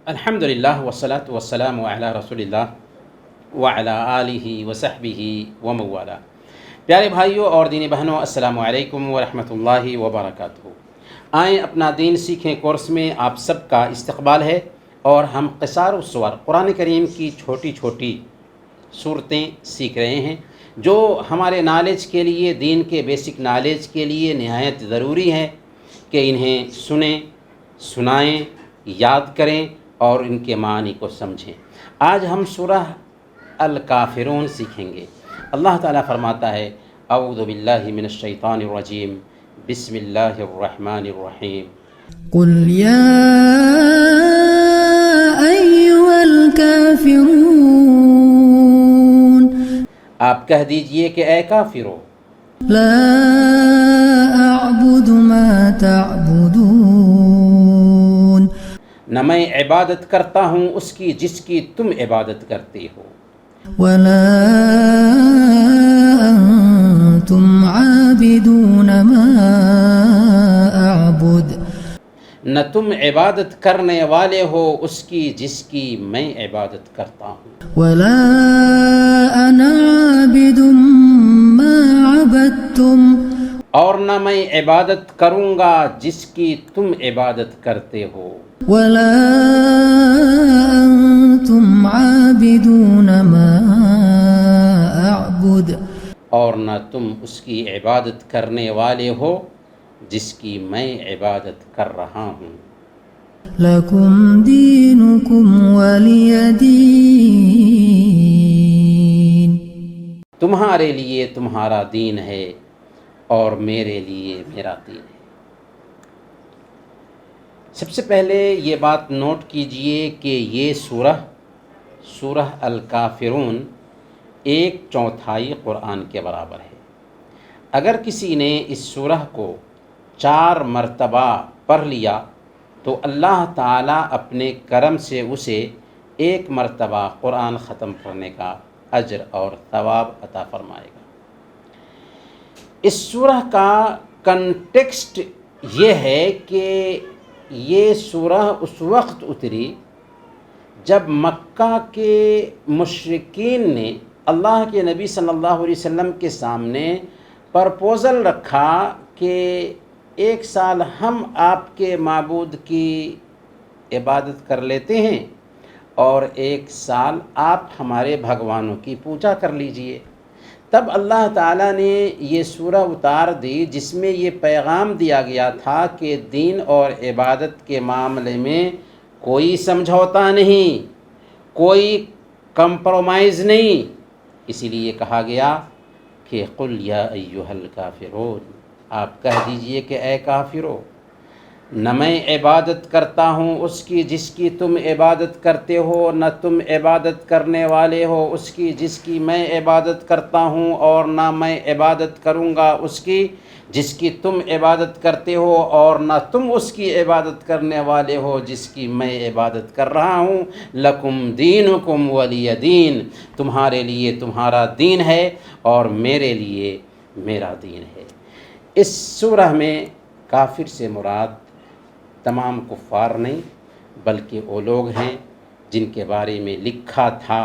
الحمدللہ والصلاۃ والسلام علی رسول اللہ وعلی آلہ وصحبہ وموالا۔ پیارے بھائیوں اور دینی بہنوں، السلام علیکم ورحمۃ اللہ وبرکاتہ۔ آئیں اپنا دین سیکھیں کورس میں آپ سب کا استقبال ہے، اور ہم قصار السور قرآن کریم کی چھوٹی چھوٹی صورتیں سیکھ رہے ہیں جو ہمارے نالج کے لیے، دین کے بیسک نالج کے لیے نہایت ضروری ہے کہ انہیں سنیں، سنائیں، یاد کریں اور ان کے معنی کو سمجھیں۔ آج ہم سورہ الکافرون سیکھیں گے۔ اللہ تعالیٰ فرماتا ہے: اعوذ باللہ من الشیطان الرجیم، بسم اللہ الرحمن الرحیم۔ قل یا ایھا الکافرون، آپ کہہ دیجئے کہ اے کافرو، لا اعبد ما تعبدون، نہ میں عبادت کرتا ہوں اس کی جس کی تم عبادت کرتے ہو، ولا انتم عابدون ما اعبد، نہ تم عبادت کرنے والے ہو اس کی جس کی میں عبادت کرتا ہوں، ولا انا عابد ما عبدتم، اور نہ میں عبادت کروں گا جس کی تم عبادت کرتے ہو، ولا انتم عابدون ما اعبد، اور نہ تم اس کی عبادت کرنے والے ہو جس کی میں عبادت کر رہا ہوں۔ لکم دینکم ولی دین، تمہارے لیے تمہارا دین ہے اور میرے لیے میرا دین ہے۔ سب سے پہلے یہ بات نوٹ کیجئے کہ یہ سورہ الکافرون 1/4 قرآن کے برابر ہے۔ اگر کسی نے اس سورہ کو 4 مرتبہ پڑھ لیا تو اللہ تعالیٰ اپنے کرم سے اسے 1 مرتبہ قرآن ختم کرنے کا اجر اور ثواب عطا فرمائے گا۔ اس سورہ کا کنٹیکسٹ یہ ہے کہ یہ سورہ اس وقت اتری جب مکہ کے مشرکین نے اللہ کے نبی صلی اللہ علیہ وسلم کے سامنے پرپوزل رکھا کہ 1 سال ہم آپ کے معبود کی عبادت کر لیتے ہیں اور 1 سال آپ ہمارے بھگوانوں کی پوجا کر لیجئے۔ تب اللہ تعالیٰ نے یہ سورہ اتار دی جس میں یہ پیغام دیا گیا تھا کہ دین اور عبادت کے معاملے میں کوئی سمجھوتا نہیں، کوئی کمپرومائز نہیں۔ اسی لیے کہا گیا کہ قل یا ایھا الکافرون، آپ کہہ دیجئے کہ اے کافرو، نہ میں عبادت کرتا ہوں اس کی جس کی تم عبادت کرتے ہو، نہ تم عبادت کرنے والے ہو اس کی جس کی میں عبادت کرتا ہوں، اور نہ میں عبادت کروں گا اس کی جس کی تم عبادت کرتے ہو، اور نہ تم اس کی عبادت کرنے والے ہو جس کی میں عبادت کر رہا ہوں۔ لکم دینکم ولی دین، تمہارے لیے تمہارا دین ہے اور میرے لیے میرا دین ہے۔ اس سورہ میں کافر سے مراد تمام کفار نہیں، بلکہ وہ لوگ ہیں جن کے بارے میں لکھا تھا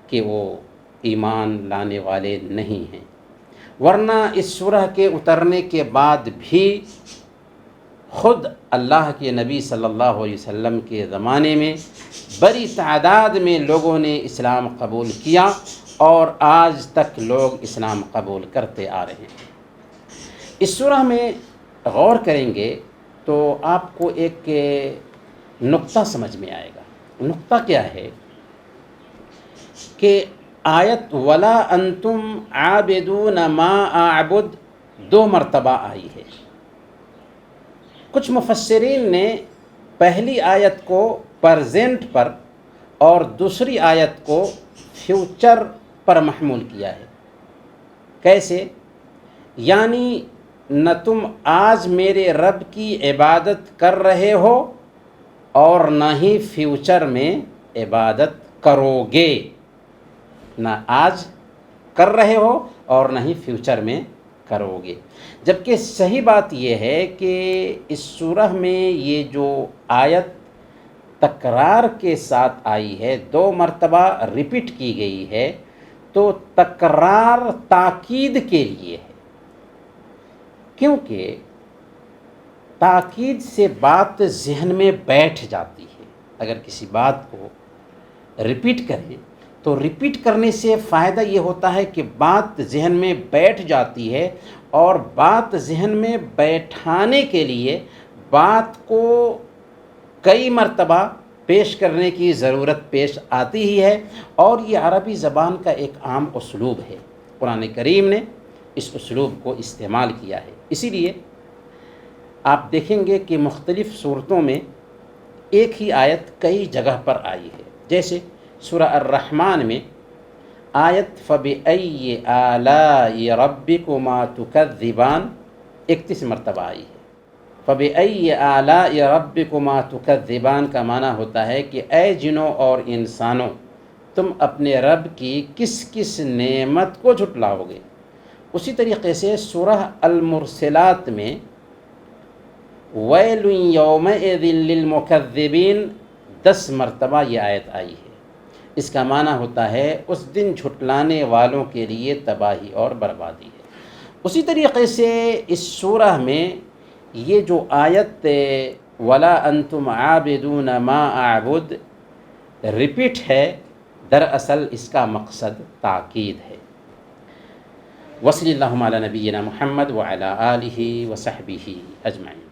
کہ وہ ایمان لانے والے نہیں ہیں۔ ورنہ اس سورہ کے اترنے کے بعد بھی خود اللہ کے نبی صلی اللہ علیہ وسلم کے زمانے میں بڑی تعداد میں لوگوں نے اسلام قبول کیا، اور آج تک لوگ اسلام قبول کرتے آ رہے ہیں۔ اس سورہ میں غور کریں گے تو آپ کو ایک نقطہ سمجھ میں آئے گا۔ نقطہ کیا ہے کہ آیت ولا انتم عابدون ما اعبد 2 مرتبہ آئی ہے۔ کچھ مفسرین نے پہلی آیت کو پرزینٹ پر اور دوسری آیت کو فیوچر پر محمول کیا ہے۔ کیسے؟ یعنی نہ تم آج میرے رب کی عبادت کر رہے ہو اور نہ ہی فیوچر میں عبادت کرو گے۔ نہ آج کر رہے ہو اور نہ ہی فیوچر میں کرو گے۔ جبکہ صحیح بات یہ ہے کہ اس سورہ میں یہ جو آیت تکرار کے ساتھ آئی ہے، 2 مرتبہ ریپیٹ کی گئی ہے، تو تکرار تاکید کے لیے ہے، کیونکہ تاکید سے بات ذہن میں بیٹھ جاتی ہے۔ اگر کسی بات کو ریپیٹ کریں تو ریپیٹ کرنے سے فائدہ یہ ہوتا ہے کہ بات ذہن میں بیٹھ جاتی ہے، اور بات ذہن میں بیٹھانے کے لیے بات کو کئی مرتبہ پیش کرنے کی ضرورت پیش آتی ہی ہے، اور یہ عربی زبان کا ایک عام اسلوب ہے۔ قرآن کریم نے اس اسلوب کو استعمال کیا ہے، اسی لیے آپ دیکھیں گے کہ مختلف صورتوں میں ایک ہی آیت کئی جگہ پر آئی ہے، جیسے سورہ الرحمن میں آیت فَبِأَيِّ آلَاءِ رَبِّكُمَا تُكَذِّبَانِ 31 مرتبہ آئی ہے۔ فَبِأَيِّ آلَاءِ رَبِّكُمَا تُكَذِّبَانِ کا معنی ہوتا ہے کہ اے جنوں اور انسانوں، تم اپنے رب کی کس کس نعمت کو جھٹلاؤ گے۔ اسی طریقے سے سورہ المرسلات میں وَيْلٌ يَوْمَئِذٍ لِّلْمُكَذِّبِينَ 10 مرتبہ یہ آیت آئی ہے۔ اس کا معنی ہوتا ہے اس دن جھٹلانے والوں کے لیے تباہی اور بربادی ہے۔ اسی طریقے سے اس سورہ میں یہ جو آیت وَلَا أَنْتُمْ عَابِدُونَ مَا أَعْبُدُ ریپیٹ ہے، دراصل اس کا مقصد تاکید ہے۔ وصلی اللہم علی نبینا محمد وعلی آلہ وصحبہ اجمعین۔